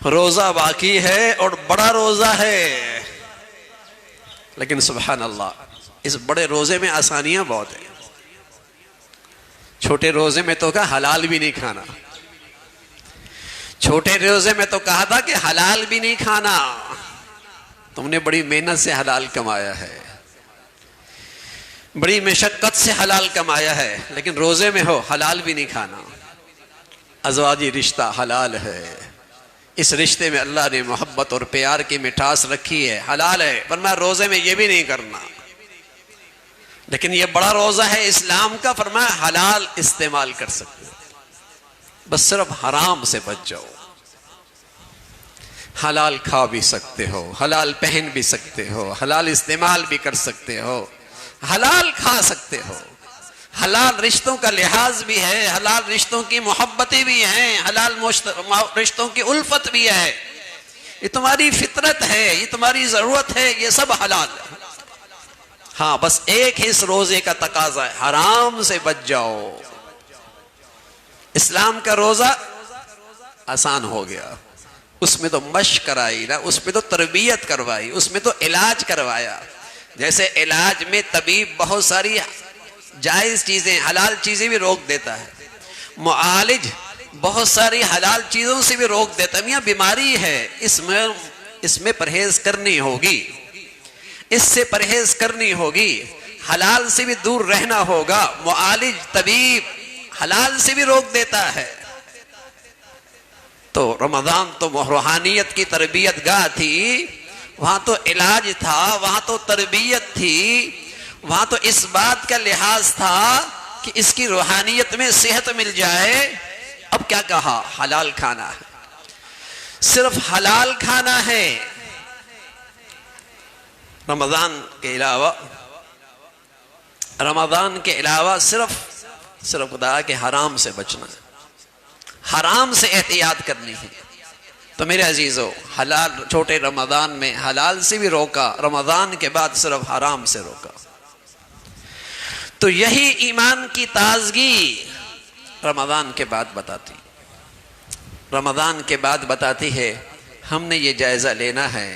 روزہ باقی ہے اور بڑا روزہ ہے، لیکن سبحان اللہ اس بڑے روزے میں آسانیاں بہت ہیں۔ چھوٹے روزے میں تو کہا حلال بھی نہیں کھانا، چھوٹے روزے میں تو کہا تھا کہ حلال بھی نہیں کھانا، تم نے بڑی محنت سے حلال کمایا ہے، بڑی مشقت سے حلال کمایا ہے، لیکن روزے میں ہو حلال بھی نہیں کھانا۔ ازواجی رشتہ حلال ہے، اس رشتے میں اللہ نے محبت اور پیار کی مٹھاس رکھی ہے، حلال ہے، فرمایا روزے میں یہ بھی نہیں کرنا۔ لیکن یہ بڑا روزہ ہے اسلام کا، فرمایا حلال استعمال کر سکتے ہو، بس صرف حرام سے بچ جاؤ۔ حلال کھا بھی سکتے ہو، حلال پہن بھی سکتے ہو، حلال استعمال بھی کر سکتے ہو، حلال کھا سکتے ہو، حلال رشتوں کا لحاظ بھی ہے، حلال رشتوں کی محبتیں بھی ہیں، حلال رشتوں کی الفت بھی ہے، یہ تمہاری فطرت ہے، یہ تمہاری ضرورت ہے، یہ سب حلال ہے۔ ہاں بس ایک ہی اس روزے کا تقاضا ہے، حرام سے بچ جاؤ۔ اسلام کا روزہ آسان ہو گیا، اس میں تو مشق کرائی نا، اس میں تو تربیت کروائی، اس میں تو علاج کروایا۔ جیسے علاج میں طبیب بہت ساری جائز چیزیں، حلال چیزیں بھی روک دیتا ہے، معالج بہت ساری حلال چیزوں سے بھی روک دیتا ہے، میاں بیماری ہے، اس میں پرہیز کرنی ہوگی، اس سے پرہیز کرنی ہوگی، حلال سے بھی دور رہنا ہوگا۔ معالج طبیب حلال سے بھی روک دیتا ہے۔ تو رمضان تو روحانیت کی تربیت گاہ تھی، وہاں تو علاج تھا، وہاں تو تربیت تھی، وہاں تو اس بات کا لحاظ تھا کہ اس کی روحانیت میں صحت مل جائے۔ اب کیا کہا؟ حلال کھانا ہے، صرف حلال کھانا ہے۔ رمضان کے علاوہ صرف خدا کے حرام سے بچنا ہے، حرام سے احتیاط کرنی ہے۔ تو میرے عزیزو، حلال چھوٹے رمضان میں حلال سے بھی روکا، رمضان کے بعد صرف حرام سے روکا۔ تو یہی ایمان کی تازگی رمضان کے بعد بتاتی ہے ہم نے یہ جائزہ لینا ہے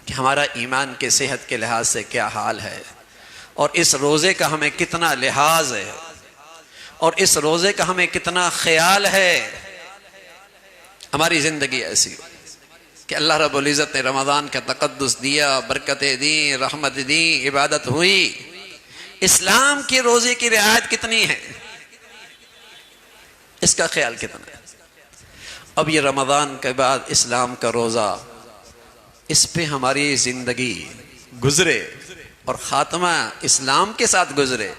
کہ ہمارا ایمان کے صحت کے لحاظ سے کیا حال ہے، اور اس روزے کا ہمیں کتنا لحاظ ہے، اور اس روزے کا ہمیں کتنا خیال ہے۔ ہماری زندگی ایسی ہو کہ اللہ رب العزت نے رمضان کا تقدس دیا، برکتیں دیں، رحمت دیں، عبادت ہوئی۔ اسلام کے روزے کی رعایت کتنی ہے، اس کا خیال کتنا ہے۔ اب یہ رمضان کے بعد اسلام کا روزہ، اس پہ ہماری زندگی گزرے اور خاتمہ اسلام کے ساتھ گزرے،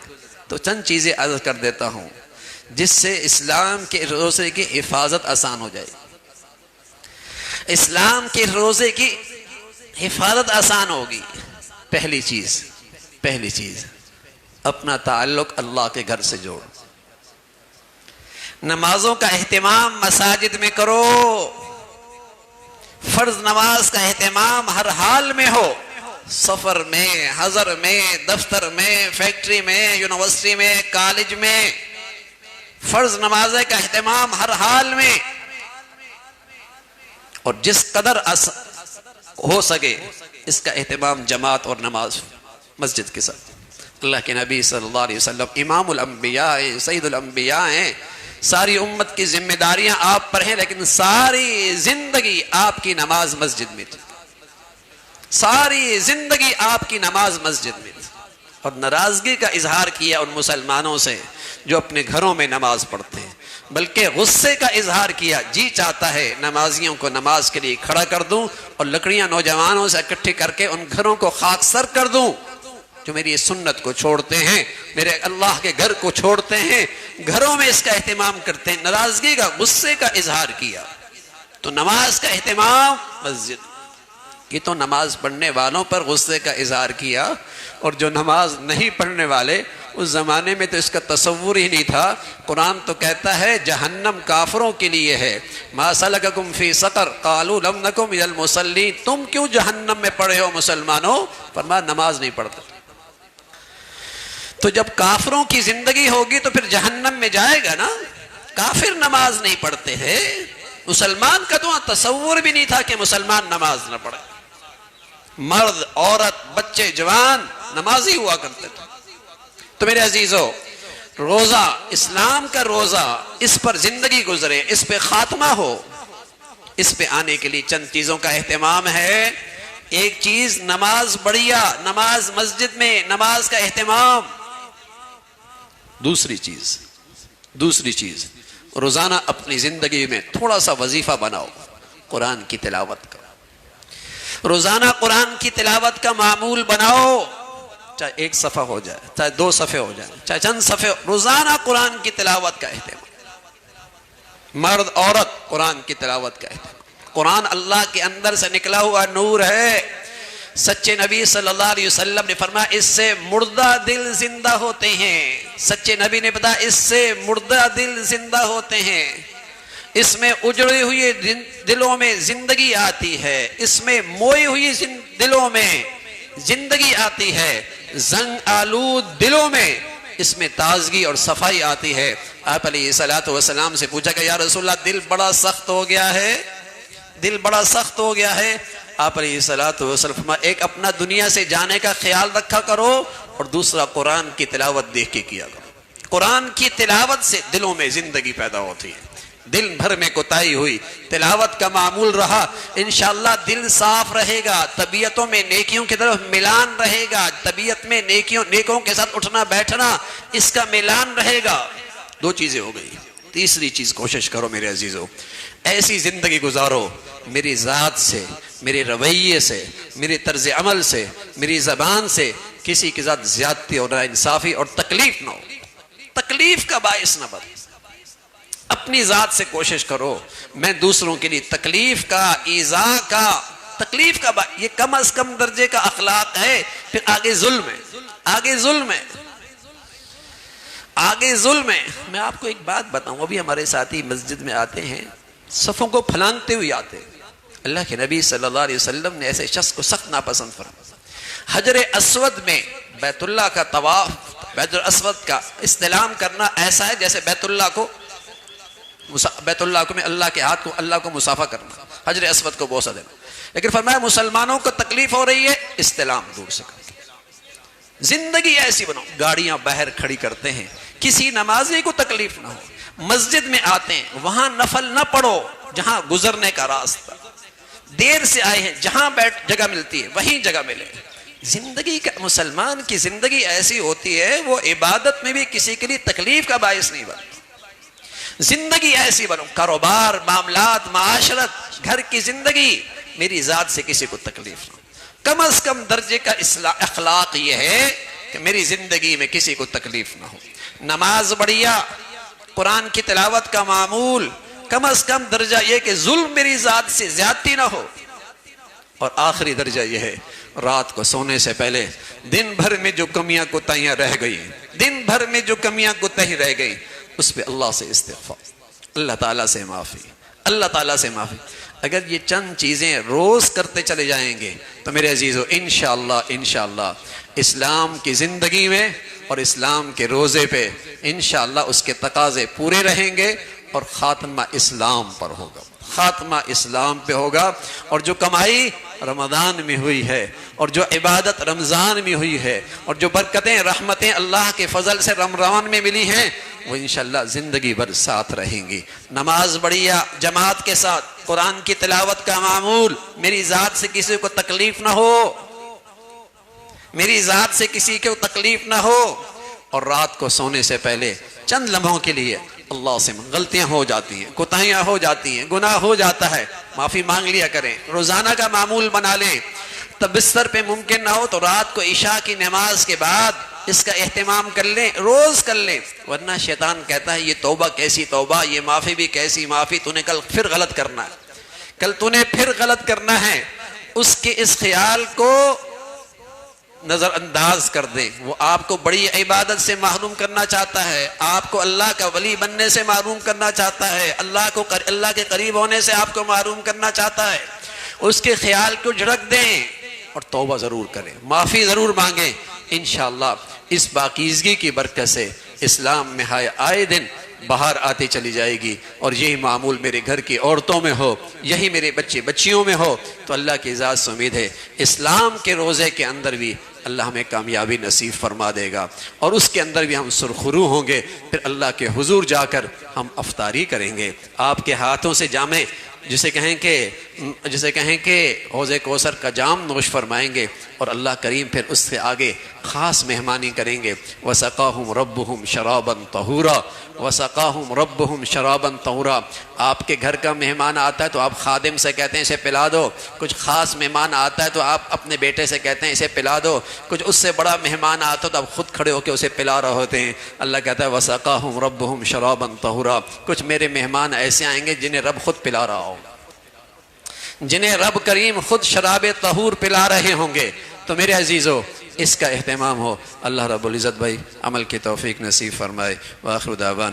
تو چند چیزیں عرض کر دیتا ہوں جس سے اسلام کے روزے کی حفاظت آسان ہو جائے، اسلام کے روزے کی حفاظت آسان ہوگی۔ پہلی چیز اپنا تعلق اللہ کے گھر سے جوڑ، نمازوں کا اہتمام مساجد میں کرو، فرض نماز کا اہتمام ہر حال میں ہو، سفر میں، حضر میں، دفتر میں، فیکٹری میں، یونیورسٹی میں، کالج میں، فرض نماز کا اہتمام ہر حال میں، اور جس قدر ہو سکے اس کا اہتمام جماعت اور نماز مسجد کے ساتھ۔ اللہ کے نبی صلی اللہ علیہ وسلم امام الانبیاء ہیں، سید الانبیاء ہیں، ساری امت کی ذمہ داریاں آپ پر ہیں، لیکن ساری زندگی آپ کی نماز مسجد میں تھی، ساری زندگی آپ کی نماز مسجد میں تھی، اور ناراضگی کا اظہار کیا ان مسلمانوں سے جو اپنے گھروں میں نماز پڑھتے ہیں، بلکہ غصے کا اظہار کیا، جی چاہتا ہے نمازیوں کو نماز کے لیے کھڑا کر دوں اور لکڑیاں نوجوانوں سے اکٹھی کر کے ان گھروں کو خاک سر کر دوں جو میری سنت کو چھوڑتے ہیں، میرے اللہ کے گھر کو چھوڑتے ہیں، گھروں میں اس کا اہتمام کرتے ہیں۔ ناراضگی کا، غصے کا اظہار کیا۔ تو نماز کا اہتمام مسجد، یہ تو نماز پڑھنے والوں پر غصے کا اظہار کیا، اور جو نماز نہیں پڑھنے والے، اس زمانے میں تو اس کا تصور ہی نہیں تھا۔ قرآن تو کہتا ہے جہنم کافروں کے لیے ہے، ما سلککم فی سقر قالوا لم نکن من المصلین، تم کیوں جہنم میں پڑے ہو مسلمانوں؟ فرمایا نماز نہیں پڑھتے۔ تو جب کافروں کی زندگی ہوگی تو پھر جہنم میں جائے گا نا۔ کافر نماز نہیں پڑھتے ہیں، مسلمان کا تو تصور بھی نہیں تھا کہ مسلمان نماز نہ پڑھے. مرد عورت بچے جوان نمازی ہوا کرتے تھے. تو میرے عزیزو، روزہ، اسلام کا روزہ، اس پر زندگی گزرے، اس پہ خاتمہ ہو، اس پہ آنے کے لیے چند چیزوں کا اہتمام ہے. ایک چیز نماز بڑھیا، نماز مسجد میں نماز کا اہتمام. دوسری چیز روزانہ اپنی زندگی میں تھوڑا سا وظیفہ بناؤ قرآن کی تلاوت کا. روزانہ قرآن کی تلاوت کا معمول بناؤ، چاہے 1 صفحہ ہو جائے، چاہے 2 صفحے ہو جائے، چاہے چند صفحے. روزانہ قرآن کی تلاوت کا اہتمام. مرد عورت قرآن کی تلاوت کا اہتمام. قرآن اللہ کے اندر سے نکلا ہوا نور ہے. سچے نبی صلی اللہ علیہ وسلم نے فرمایا اس سے مردہ دل زندہ ہوتے ہیں. سچے نبی نے بتایا اس سے مردہ دل زندہ ہوتے ہیں. اس میں اجڑے ہوئے دلوں میں زندگی آتی ہے، اس میں موئے ہوئی دلوں میں زندگی آتی ہے، زنگ آلود دلوں میں اس میں تازگی اور صفائی آتی ہے. آپ علیہ الصلوۃ والسلام سے پوچھا کہ یا رسول اللہ دل بڑا سخت ہو گیا ہے، دل بڑا سخت ہو گیا ہے. آپ علیہ الصلوۃ والسلام فرمایا ایک اپنا دنیا سے جانے کا خیال رکھا کرو اور دوسرا قرآن کی تلاوت دیکھ کے کیا کرو. قرآن کی تلاوت سے دلوں میں زندگی پیدا ہوتی ہے. دل بھر میں کوتاہی ہوئی، تلاوت کا معمول رہا، انشاءاللہ دل صاف رہے گا، طبیعتوں میں نیکیوں کی طرف ملان رہے گا، طبیعت میں نیکوں کے ساتھ اٹھنا بیٹھنا اس کا ملان رہے گا. 2 چیزیں ہو گئی. تیسری چیز کوشش کرو میرے عزیزو، ایسی زندگی گزارو میری ذات سے، میرے رویے سے، میرے طرز عمل سے، میری زبان سے کسی کے ساتھ زیادتی اور ناانصافی اور تکلیف نہ ہو. تکلیف کا باعث نہ بن. اپنی ذات سے کوشش کرو میں دوسروں کے لیے تکلیف کا، ایذا کا، تکلیف کا یہ کم از کم درجے کا اخلاق ہے. پھر آگے ظلم ہے، آگے ظلم ہے، آگے ظلم ہے. میں آپ کو ایک بات بتاؤں، ابھی ہمارے ساتھی مسجد میں آتے ہیں صفوں کو پھلانتے ہوئے آتے ہیں. اللہ کے نبی صلی اللہ علیہ وسلم نے ایسے شخص کو سخت ناپسند فرمایا. حجر اسود میں بیت اللہ کا طواف، بیت الاسود کا استلام کرنا ایسا ہے جیسے بیت اللہ کو میں اللہ کے ہاتھ کو اللہ کو مصافحہ کرنا، حجر اسود کو بوسہ دینا. لیکن فرمایا مسلمانوں کو تکلیف ہو رہی ہے استلام دور سے کرو. زندگی ایسی بناؤ، گاڑیاں باہر کھڑی کرتے ہیں کسی نمازی کو تکلیف نہ ہو. مسجد میں آتے ہیں وہاں نفل نہ پڑھو جہاں گزرنے کا راستہ، دیر سے آئے ہیں جہاں جگہ ملتی ہے وہیں جگہ ملے. زندگی کا مسلمان کی زندگی ایسی ہوتی ہے وہ عبادت میں بھی کسی کے لیے تکلیف کا باعث نہیں بنتا. زندگی ایسی بنو، کاروبار، معاملات، معاشرت، گھر کی زندگی میری ذات سے کسی کو تکلیف نہ ہو. کم از کم درجے کا اخلاق یہ ہے کہ میری زندگی میں کسی کو تکلیف نہ ہو. نماز بڑھیا، قرآن کی تلاوت کا معمول، کم از کم درجہ یہ کہ ظلم میری ذات سے زیادتی نہ ہو. اور آخری درجہ یہ ہے رات کو سونے سے پہلے دن بھر میں جو کمیاں کوتاہیاں رہ گئی، دن بھر میں جو کمیاں کوتاہی رہ گئی اس پہ اللہ سے استغفار، اللہ تعالیٰ سے معافی، اللہ تعالیٰ سے معافی. اگر یہ چند چیزیں روز کرتے چلے جائیں گے تو میرے عزیزو انشاءاللہ اسلام کی زندگی میں اور اسلام کے روزے پہ انشاءاللہ اس کے تقاضے پورے رہیں گے اور خاتمہ اسلام پر ہوگا، خاتمہ اسلام پہ ہوگا. اور جو کمائی رمضان میں ہوئی ہے اور جو عبادت رمضان میں ہوئی ہے اور جو برکتیں رحمتیں اللہ کے فضل سے رمضان میں ملی ہیں وہ انشاءاللہ زندگی بھر ساتھ رہیں گی. نماز بڑھیا جماعت کے ساتھ، قرآن کی تلاوت کا معمول، میری ذات سے کسی کو تکلیف نہ ہو، میری ذات سے کسی کو تکلیف نہ ہو. اور رات کو سونے سے پہلے چند لمحوں کے لیے اللہ سے غلطیاں ہو جاتی ہیں، کوتاہیاں ہو جاتی ہیں، گناہ ہو جاتا ہے، معافی مانگ لیا کریں. روزانہ کا معمول بنا لیں. تب بستر پہ ممکن نہ ہو تو رات کو عشاء کی نماز کے بعد اس کا اہتمام کر لیں، روز کر لیں. ورنہ شیطان کہتا ہے یہ توبہ کیسی توبہ، یہ معافی بھی کیسی معافی، تو نے کل پھر غلط کرنا ہے، کل تو نے پھر غلط کرنا ہے. اس کے اس خیال کو نظر انداز کر دیں. وہ آپ کو بڑی عبادت سے محروم کرنا چاہتا ہے، آپ کو اللہ کا ولی بننے سے محروم کرنا چاہتا ہے، اللہ کے قریب ہونے سے آپ کو محروم کرنا چاہتا ہے. اس کے خیال کو جھڑک دیں اور توبہ ضرور کریں، معافی ضرور مانگیں. انشاءاللہ اس پاکیزگی کی برکت سے اسلام میں آئے دن باہر آتی چلی جائے گی، اور یہی معمول میرے گھر کی عورتوں میں ہو، یہی میرے بچے بچیوں میں ہو، تو اللہ کی ذات سے امید ہے اسلام کے روزے کے اندر بھی اللہ ہمیں کامیابی نصیب فرما دے گا، اور اس کے اندر بھی ہم سرخرو ہوں گے، پھر اللہ کے حضور جا کر ہم افطاری کریں گے، آپ کے ہاتھوں سے جامیں جسے کہیں کہ حوض کوثر کا جام نوش فرمائیں گے، اور اللہ کریم پھر اس سے آگے خاص مہمانی کریں گے۔ وَسَقَاهُمْ رَبُّهُمْ شَرَابًا طَهُورًا وَسَقَاهُمْ رَبُّهُمْ شَرَابًا طَهُورًا۔ آپ کے گھر کا مہمان آتا ہے تو آپ خادم سے کہتے ہیں اسے پلا دو، کچھ خاص مہمان آتا ہے تو آپ اپنے بیٹے سے کہتے ہیں اسے پلا دو، کچھ اس سے بڑا مہمان آتا ہے تو آپ خود کھڑے ہو کے اسے پلا رہے ہوتے ہیں۔ اللہ کہتا ہے وَسَقَاهُمْ رَبُّهُمْ شَرَابًا طَهُورًا، کچھ میرے مہمان ایسے آئیں گے جنہیں رب خود پلا رہا ہو، جنہیں رب کریم خود شراب طہور پلا رہے ہوں گے۔ تو میرے عزیزو اس کا اہتمام ہو، اللہ رب العزت بھائی عمل کی توفیق نصیب فرمائے۔ وآخر دعوانا